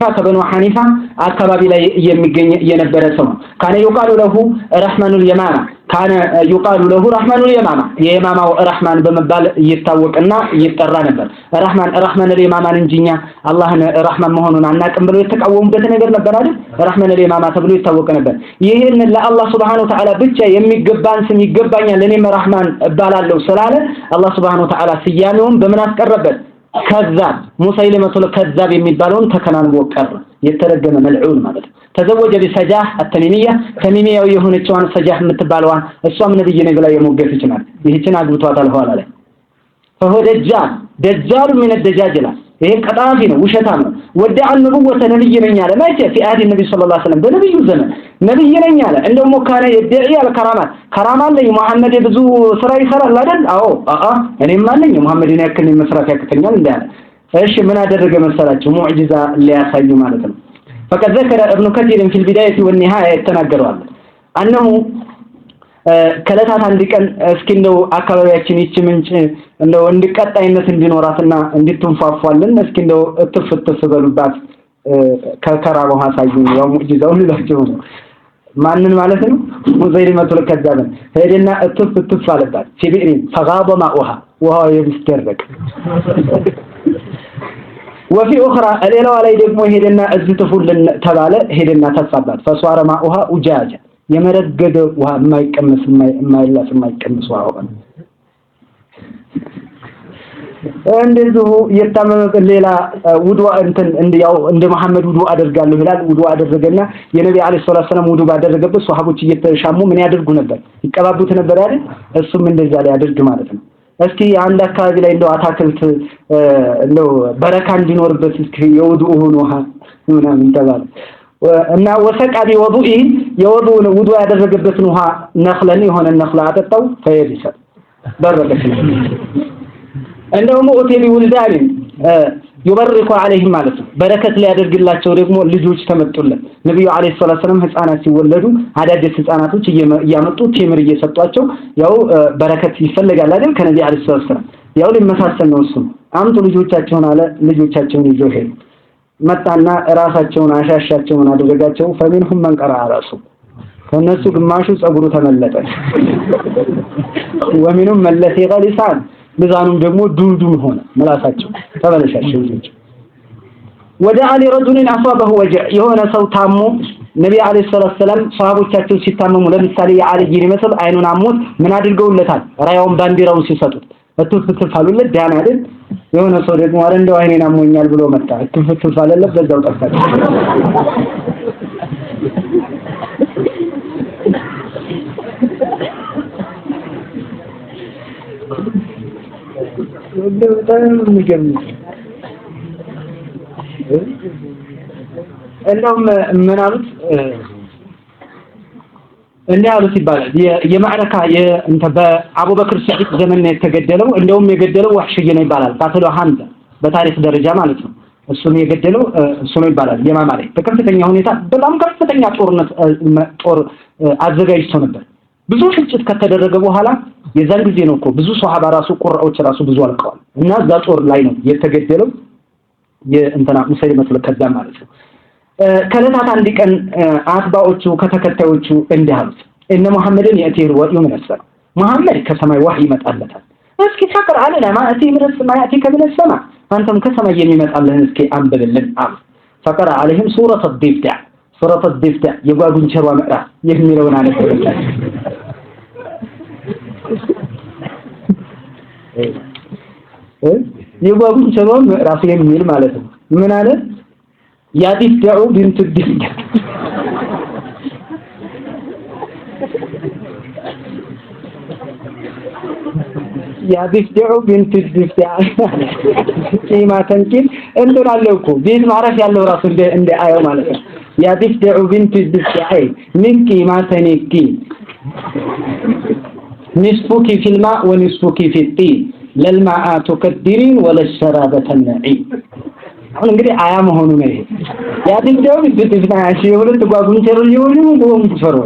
ከበኑ ሐኒፋ አካባቢ ላይ የሚገኝ የነበረ ሰው ካነ ይቃሉ ለሁ ረህማኑል የማማ ካነ ይቃሉ ለሁ ረህማኑል የማማ የየማማው ረህማን በመባል ይታወቅና ይጠራ ነበር። ረህማኑል የማማን እንጂኛ አላህን ረህማን መሆኑን አናቅም ብለው የተቃወሙበት ነገር ነበር አይደል? ረህማኑል የማማ ተብሎ ይታወቅ ነበር። ይሄን ለአላህ Subhanahu Wa Ta'ala ብቻ የሚገባን ስም ይገባኛል እኔም ረህማን እባላለሁ ስላለ አላህ Subhanahu Wa Ta'ala ስያሜውን በምን አስቀረበት? كذاب مسيلمة الكذاب የሚባለውን ተከናንቦ ቀረ የተረገመ መልዑን ማለት ነው። ተዘወጀ በሰጃህ التميمية ተሚሚያው የሆነችዋን ሰጃህ የምትባለዋን እሷም ነብይ ነኝ ብላ የሞገት ይችላል። ይህችን አግብቷታል ኋላ ላይ فهو دجال من الدجاجل ይሄ ቀጣፊ ነው ውሸታም ነው። ወደ አንቡወተ ነብይ ነኝ አለ ማይተ في عهد النبي صلى الله عليه وسلم በነብዩ ዘመን ነብይ ነኝ አለ። እንደውም ካነ የደዒ አልከራማት ከራማን ላይ መሐመድ ብዙ ስራ ይሰራል አይደል? አዎ እኔም ማለኝ መሐመድን ያክል መስራት ያክተኛል እንዳለ። እሺ ምን አደረገ መሰላችሁ? ሙዕጂዛ ሊያሳዩ ማለት ነው። فقد ذكر ابن كثير في البداية والنهاية يتناገራል أنه ከለታት አንድ ቀን እስኪ እንደው አካባቢያችን ይች ምንጭ እንደው እንድቀጣይነት እንዲኖራትና እንድትንፋፋልን እስኪ እንደው እጥፍጥፍ በሉባት ከከራው ሐሳዩን ያው ሙዕጂዛው ልላችሁ ነው። ማንን ማለት ነው? ሙዘይሊመቱል ከዛበን ሄደና እጥፍጥፍ አለባት ሲቢሪ فغاب ماؤها وهو يسترق وفي اخرى ሌላው ላይ ደግሞ ሄደና እዝጥፉልን ተባለ ሄደና ተፋባት فصار ماؤها وجاجا የመረገደ ውሃ የማይቀመስ የማይላስ የማይቀመስ ውሃ ሆነ። እንደዚሁ የታመመ ሌላ ውዱእ እንዲያው እንደ መሐመድ ውዱእ አደርጋለሁ ይላል። ውዱእ አደረገና የነብዩ አለይሂ ሰላቱ ሰላም ውዱእ ባደረገበት ሷሃቦች እየተሻሙ ምን ያደርጉ ነበር? ይቀባቡት ነበር አይደል? እሱም እንደዛ ላይ ያደርግ ማለት ነው። እስኪ አንድ አካባቢ ላይ እንደው አታክልት እንደው በረካ እንዲኖርበት እስኪ የውዱእ ሆኖ ውሃ ምናምን ተባለ እና ወሰቃቢ ወዱኢ የወዱእ ውዱእ ያደረገበትን ውሃ ነኽለን የሆነ ነኽላ አጠጣው ፈይዲሰ በረከት ነው። እንደውም ኦቴሊ ውልዳኒ ይበርኩ عليهم ማለት ነው። በረከት ሊያደርግላቸው ደግሞ ልጆች ተመጡለት። ነብዩ አለይሂ ሰላቱ ሰላም ህፃናት ሲወለዱ አዳዲስ ህፃናቶች እያመጡ ቴምር እየሰጧቸው ያው በረከት ይፈልጋል አይደል? ከነብዩ አለይሂ ሰላቱ ሰላም ያው ሊመሳሰል ነው። እሱ አምጡ ልጆቻቸውን አለ። ልጆቻቸውን ይዘው ሄዱ። መጣና ራሳቸውን አሻሻቸውን አደረጋቸው። فمنهم من قرأ راسه ከነሱ ግማሹ ጸጉሩ ተመለጠ። ومنهم من لثغ لسان በዛኑም ደግሞ ዱዱም ሆነ መላሳቸው ተበለሻቸው። ወደ አሊ ረጁልን አሷበሁ ወጀዕ የሆነ ሰው ታሞ ነብዩ አለይሂ ሰላቱ ሰላም ሷሃቦቻቸው ሲታመሙ ለምሳሌ የአሊ ይመስል አይኑን አሞት ምን አድርገውለታል? ራያውን ባንዲራውን ሲሰጡት እትፍትፍ አሉለት ዳና አይደል? የሆነ ሰው ደግሞ አረ እንደው አይኔን አሞኛል ብሎ መጣ። እትፍትፍ አለለት በዛው ጠፋ። እንደውም ምን አሉት እንዲህ አሉት ይባላል። የማዕረካ እንተ በአቡበክር ሲዲቅ ዘመን የተገደለው እንደውም የገደለው ወህሽይ ነው ይባላል። ቃተሉ ሐምዛ በታሪክ ደረጃ ማለት ነው። እሱም የገደለው እሱ ነው ይባላል። የማማ ላይ በከፍተኛ ሁኔታ በጣም ከፍተኛ ጦር አዘጋጅቶ ነበር። ብዙ ፍጭት ከተደረገ በኋላ የዛን ጊዜ ነው እኮ ብዙ ሷሃባ ራሱ ቁርአዎች ራሱ ብዙ አልቀዋል። እና እዛ ጦር ላይ ነው የተገደለው የእንተና ሙሰይሊመቱል ከዛብ ማለት ነው። ከለታት አንድ ቀን አትባዎቹ ከተከታዮቹ እንዲህ አሉት እነ መሐመድን የእቲር ወህዩ ምን አሰራ መሐመድ ከሰማይ ወህይ ይመጣለታል። እስኪ ተቀር አለና ማእቲ ምን ሰማይ አቲ ከምን ሰማ አንተም ከሰማይ የሚመጣልህን እስኪ አንብብልን አሉ። ፈቀራ عليهم سورة الضفدع የጓጉንቸሯ ምዕራፍ የሚለውን አነበበላቸው። የጓጉንቸሯ ምዕራፍ የሚል ማለት ነው። ምን አለ? ያዲፍዳኡ ቢንቱ ዲፍዳ ያዲፍዳኡ ቢንቱ ዲፍዳ ቂማ ተንኪል እንትን አለው እኮ ቤት ማረፍ ያለው ራሱ እንደ አየው ማለት ነው። ያዲፍዳኡ ቢንቱ ዲፍዳ ምን ቂማ ተንኪ نصفك في الماء ونصفك في الطين للماء تكدرين ولا الشرابة النعيم አሁን እንግዲህ አያ መሆኑ ነው። ይሄ ያድንጀው ቢትፍታሽ የሁለት ጓጉንቸሩ ይሁን ነው ተፈረው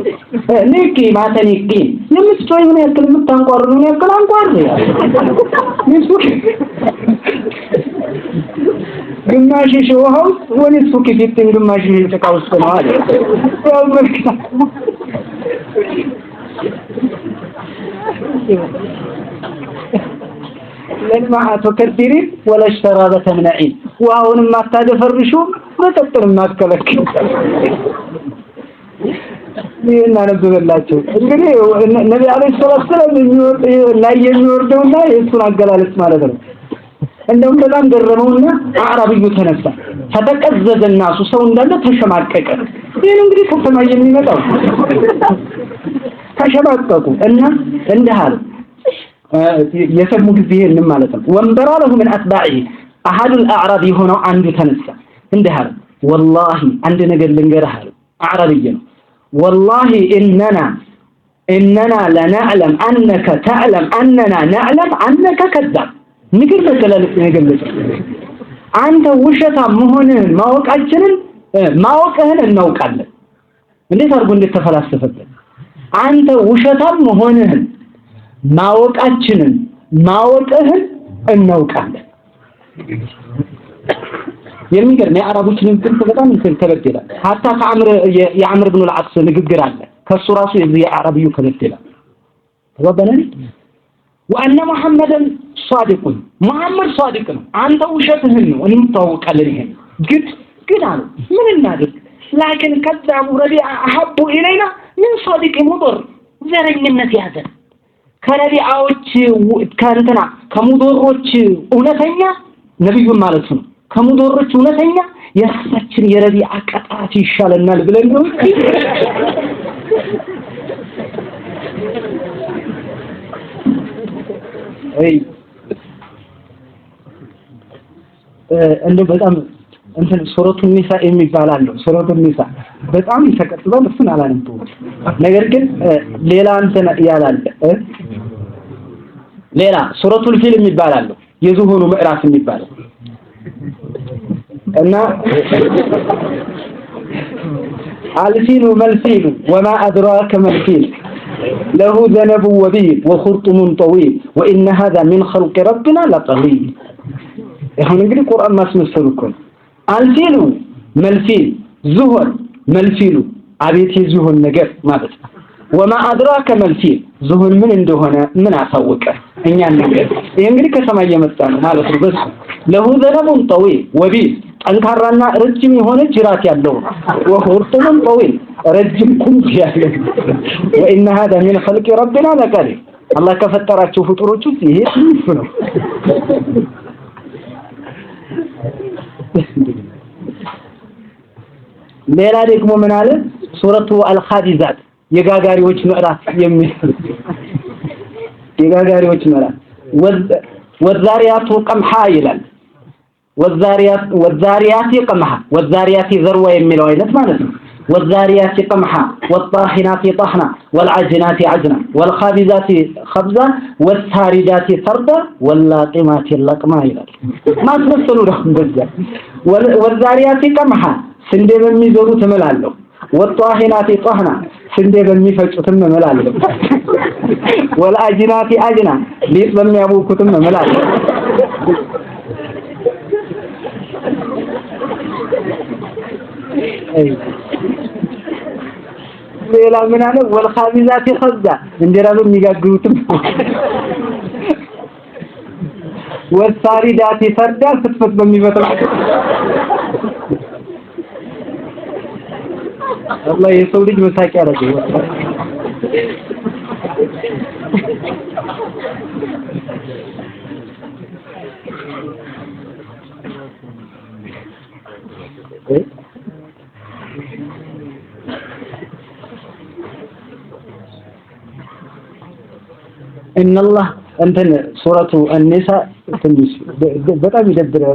ንቂ ማተንቂ የምትጮይ ምን ያክል የምታንቋሩ ነው ያክል አንቋር ግማሽ ውሃው ወንሱ ከፊትን ግማሽ ጭቃ ውስጥ ነው አለ ያው መልካ ለማ አተከዲሪ ወላ ሸራበ ተምነዒን ዋውንም ማታደፈርሹ መጠጥንም ማከለክ ይሄን አነበበላቸው እንግዲህ ነብዩ አለይሂ ሰላም ላይ የሚወርደውና የእሱን አገላለጽ ማለት ነው እንደውም በጣም ገረመውና አረብዩ ተነሳ ተተቀዘዘ الناس ሰው እንዳለ ተሸማቀቀ ይሄን እንግዲህ ከሰማይ የሚመጣው ተሸማቀቁ እና እንደሃል የሰሙ ጊዜ ይሄን ማለት ነው ወንበራ له من اتباعه احد الاعراب ሆነው አንዱ ተነሳ እንደሃል والله አንድ ነገር ልንገርህ አረብይ ነው والله اننا لنعلم انك تعلم اننا نعلم انك كذاب ንግር በተላለፍ ነገለጸ አንተ ውሸታ መሆንህን ማወቅህን እናውቃለን እንዴት አድርጎ እንደተፈላሰፈበት አንተ ውሸታ መሆንህን ማወቅህን እናውቃለን የሚገርም የአረቦች ንግግር በጣም ተበደላል hatta የአምር ኢብኑ አልዓስ ንግግር አለ ከሱ ራሱ የአረብዩ ከበደላል ተባበነን وأن محمدا صادق محمد صادق أنت وشتهن ونمتوقعለን ይሄን ግድ አሉ ምን እናድርግ لكن كذاب ربيع أحب إلينا من صادق مضر ዘረኝነት ያዘ ከረቢዓዎች ከእንትና ከሙዶሮች እውነተኛ ነብዩን ማለት ነው ከሙዶሮች እውነተኛ የራሳችን የረቢዓ ቀጣት ይሻለናል ብለን ነው አይ እንደው በጣም እንትን ሱረቱ ኒሳ የሚባል ሱረቱ ኒሳ በጣም ይተቀጥላል እሱን አላነበው ነገር ግን ሌላ እንትን ያላል ሌላ ሱረቱል ፊል የሚባል የዝሆኑ ምዕራፍ የሚባል እና አልፊሉ መልፊሉ وما ادراك ما الفيل له ذنب وبيل وخرطم طويل وان هذا من خلق ربنا لطويل ይሁን እንግዲህ ቁርአን ማስመሰሉ እኮ አልፊሉ መልፊል ዝሆን መልፊሉ አቤት የዝሆን ነገር ማለት ነው وما ادراك ما الفيل ዝሆን ምን እንደሆነ ምን አሳወቀ እኛን ነገር ይሄ እንግዲህ ከሰማይ የመጣ ነው ማለት ነው በስ له ذنب طويل وبيل ጠንካራና ረጅም የሆነ ጅራት ያለው وخرطم طويل ረጅም ቁንጅ ያለው وان هذا من خلق ربنا لقريب አላህ ከፈጠራቸው ፍጡሮች ውስጥ ይሄ ትንሽ ነው ሌላ ደግሞ ምን አለ ሱረቱ አልኻዲዛት የጋጋሪዎች ምዕራፍ የሚል የጋጋሪዎች ምዕራፍ ወዛሪያቱ ቀምሃ ይላል ወዛሪያቲ ቀምሃ ወዛሪያቲ ዘርዋ የሚለው አይነት ማለት ነው والذاريات قمحا والطاحنات طحنا والعجنات عجنا والخابزات خبزا والثاردات ثردا واللاقمات لقما ይላል ማስመሰሉ ነው እንደዚያ والذاريات قمحا ስንዴ በሚዘሩ ተመላለሁ والطاحنات طحنا ስንዴ በሚፈጩትም ተመላለሁ والعجنات عجنا ሊጥ በሚያቦኩትም ተመላለሁ ሌላ ምን አለ والخابزات خبزا እንጀራ በሚጋግሩትም والثاردات ثردا ፍትፍት በሚበተው አላህ የሰው ልጅ መሳቂያ ያደረገው ان الله እንትን ሱረቱ النساء ትንሽ በጣም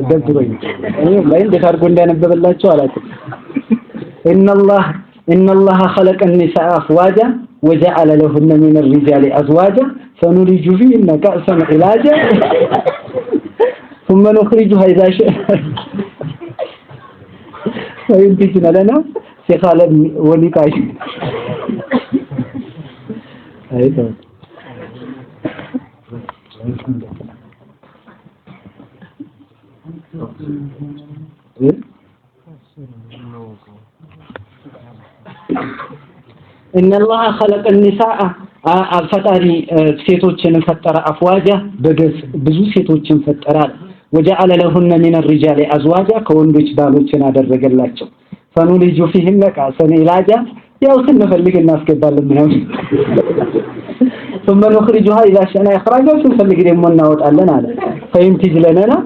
ደብሮኝ ላይ እንደታርጎ እንዳነበበላችሁ አላውቅም ان الله خلق النساء افواجا وجعل لهن من الرجال ازواجا فنولج فيهن كأسا علاجا ثم نخرجها اذا شئنا وينتجن لنا ثقالا ولقاء ايوه إن الله خلق النساء ፈጣሪ ሴቶችን ፈጠረ አፍዋጃ ብዙ ሴቶችን ፈጠረ وجعل لهن من الرجال ازواجا ከወንዶች ባሎችን አደረገላቸው فنولج فيهم لك سنيلاجا ያው ስንፈልግ እናስገባለን ነው ثم نخرجها اذا شئنا اخراجا ስንፈልግ ደግሞ እናወጣለን አለ فينتج لنا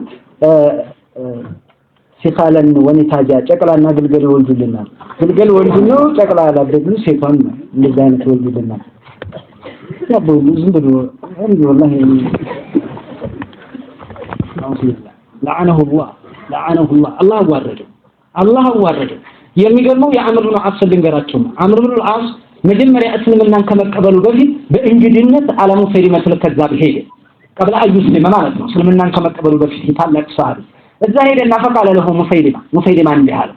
ሲኻለን ወንታጃ ጨቅላና ግልገል ወልዱልናል ግልገል ወልዱ ነው ጨቅላ ያላደጉ ሴቷን እንደዛ አይነት ወልዱልናል ያቦ ዝም ብሎ እንዴ والله لعنه الله الله ወረደ የሚገርመው የአምር ብን ዓስ ልንገራችሁ አምር ብን ዓስ መጀመሪያ እስልምናን ከመቀበሉ በፊት በእንግዲነት ዓለሙ ፈሪመቱል ከዛብ ሄደ قبل أن يسلم ማለት ነው እስልምናን ከመቀበሉ በፊት ታላቅ ሰሃቢ እዛ ሄደና فقال له مسيلمة እንዲህ አለ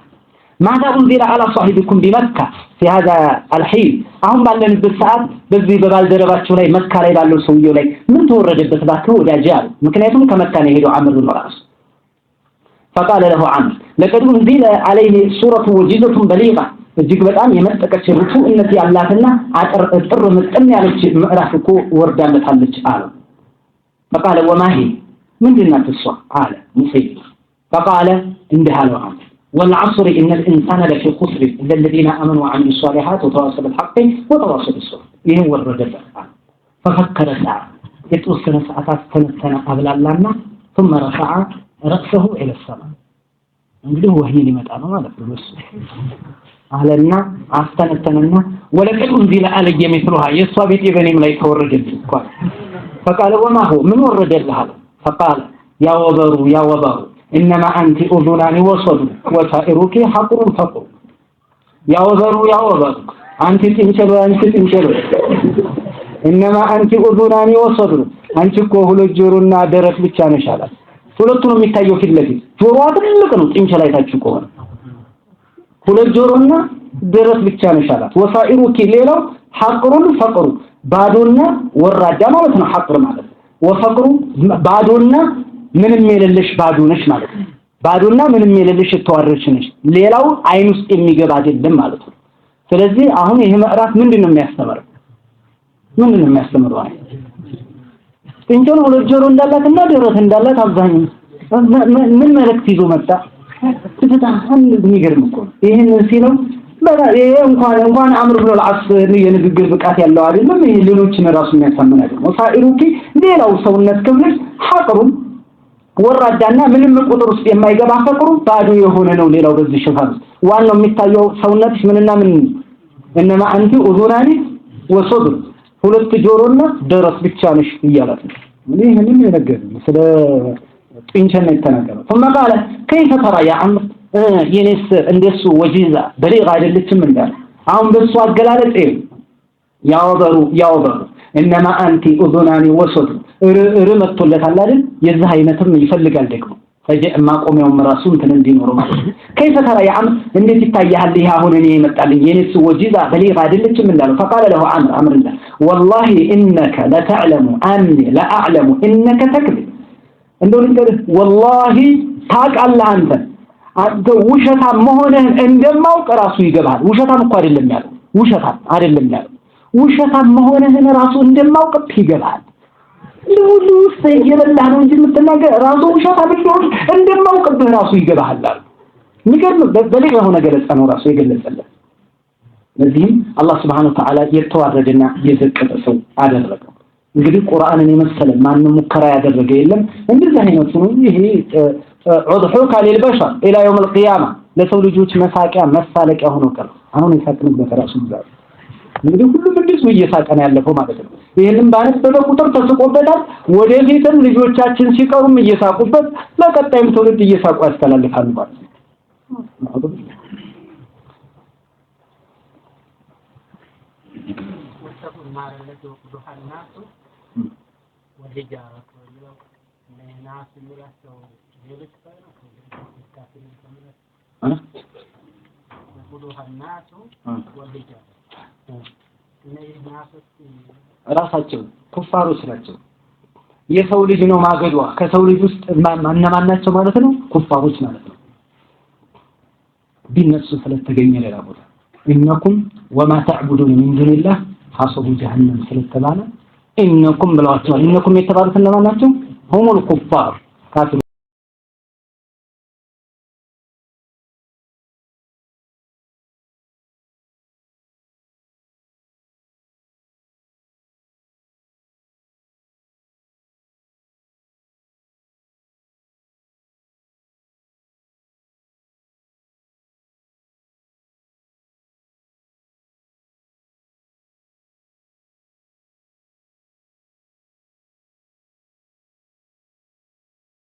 ماذا أنزل على صاحبكم بمكة في هذا الحين አሁን ባለንበት ሰዓት በዚህ በባልደረባቸው ላይ መካ ላይ ባለው ሰውየው ላይ ምን ተወረደበት ባከው ወዳጅ አለ ምክንያቱም ከመካ ነው ሄደው አምር ብን ዓስ فقال له عمرو لقد أنزل عليه سورة وجيزة بليغة እጅግ በጣም የመጠቀች ሩቱነት ያላትና አጥር ምጥን ያለች ምዕራፍ እኮ ወርዳለታለች አለ فقال وما هي ምንድነው እሷ አለ ሙሰይድ فقال እንዲህ አለው والعصر إن الإنسان لفي خسر إلا الذين آمنوا وعملوا الصالحات وتواصوا بالحق وتواصوا بالصبر ይሄን ወረደበት ففكر ساعة የተወሰነ ሰዓታት ተነተነ አብላላና ثم رفع رأسه إلى السماء እንግዲህ ወህይ ሊመጣ ነው ማለት ነው እሱ አለና አስተነተነና ወለቀድ እንዚለ አለየ مثلها የሷ ቤት የበኔም ላይ ተወረደልኝ እንኳን فقال وما هو من ወረደልህ فقال يا وبر إنما أنت أذنان وصد وسائرك حقر فقر يا وبر أنت تنشلو إنما أنت أذنان وصد أنت كوهل الجورنا درس بيتشان شالات ሁለቱንም የሚታየው ፊት ለፊት ጆሮዋ ትልቅ ነው ጥንቸላይታችሁ ከሆነ ሁለት ጆሮና ደረት ብቻ ነው ሻላት ወሳኢሩኪ ሌላው ሐቅሩን ፈቅሩ ባዶና ወራዳ ማለት ነው ሐቅር ማለት ወፈቅሩ ባዶና ምንም የሌለሽ ባዶ ነሽ ማለት ነው ባዶና ምንም የሌለሽ ተዋረድሽ ነሽ ሌላው አይን ውስጥ የሚገባ አይደለም ማለት ነው ስለዚህ አሁን ይሄ ምዕራፍ ምንድነው የሚያስተምረው ጥንቸል ሁለት ጆሮ እንዳላትና ደረት እንዳላት አብዛኛው ምን መልእክት ይዞ መጣ ትፈታን የሚገርም እኮ ይሄን ሲለው ይሄ እንኳን አምር ብሎ ዓስ የንግግር ብቃት ያለው አይደለም ይሄ ሌሎችን ራሱ የሚያሳምን አይደለም ወሳኢሩኪ ሌላው ሰውነት ክብልሽ ሐቅሩን ወራዳና ምንም ቁጥር ውስጥ የማይገባ ፈቅሩ ባዶ የሆነ ነው ሌላው በዚህ ሽፋን ዋናው የሚታየው ሰውነትሽ ምንና ምን እነማ አንቺ ኡዙናኒ ወሶድር ሁለት ጆሮና ደረት ብቻ ነሽ ይያላት እንግዲህ ይሄንን የነገረኝ ስለ ጥንቸል የተናገረው ثم قال كيف ترى يا عمرو የኔስ እንደሱ ወጂዛ በሊግ አይደለችም እንዳለ አሁን በሱ አገላለጽ ያወበሩ انما انت اذناني وصد ረመጥቶለታል አይደል የዚህ አይነትም ይፈልጋል ደግሞ ፈጀማ ቆሜውም ራሱ እንትን እንዲኖረው ማለት كيف ترى يا عمرو እንዴት ይታያል ይሄ አሁን እኔ ይመጣልኝ የኔስ ወጂዛ በሊግ አይደለችም እንዳለ فقال له عمرو الله والله انك لا تعلم اني لا اعلم انك تكذب እንደው ልንገርህ والله ታውቃለህ አንተ ውሸታም መሆንህን እንደማውቅ ራሱ ይገባል ውሸታም እኮ አይደለም ያለው ውሸታም መሆንህን ራሱ እንደማውቅ ይገባል ሁሉ የበላህ ነው እንጂ የምትናገር ራሱ ውሸታም እንደማውቅ ራሱ ይገባል ንገር በሌላ ሆነ ገለጻ ነው ራሱ የገለጸለት ለዚህም አላህ Subhanahu Wa Ta'ala የተዋረደና የዘቀጠ ሰው አደረገው እንግዲህ ቁርአንን የመሰለ ማንም ሙከራ ያደረገ የለም እንደዚህ አይነቱ ነው ይሄ عضحوك للبشر الى يوم القيامه ለሰው ልጆች መሳቂያ መሳለቂያ ሆኖ ቀር አሁን ይሳቅንበት ራሱ ይዛል እንግዲህ ሁሉም እንደዚህ እየሳቀን ያለፈው ማለት ነው ይሄንን ባነሰበ ቁጥር ተስቆበታል ወደፊትም ልጆቻችን ሲቀሩም እየሳቁበት ለቀጣይም ትውልድ እየሳቁ ያስተላልፋሉ ማለት ነው والحجارة والناس الملاسو يلك يقولوها الناس والحجارة ራሳቸው ኩፋሮች ናቸው የሰው ልጅ ነው ማገዷ ከሰው ልጅ ውስጥ እነማን ናቸው ማለት ነው ኩፋሮች ማለት ነው ቢነሱ ስለተገኘ ሌላ ቦታ ኢነኩም ወማ ተዕቡዱን ሚን ዱኒላህ ሐሰቡ ጀሃነም ስለተባለ ኢነኩም ብለዋቸዋል ኢነኩም የተባሉት እነማን ናቸው ሁሙል ኩፋር ካፊር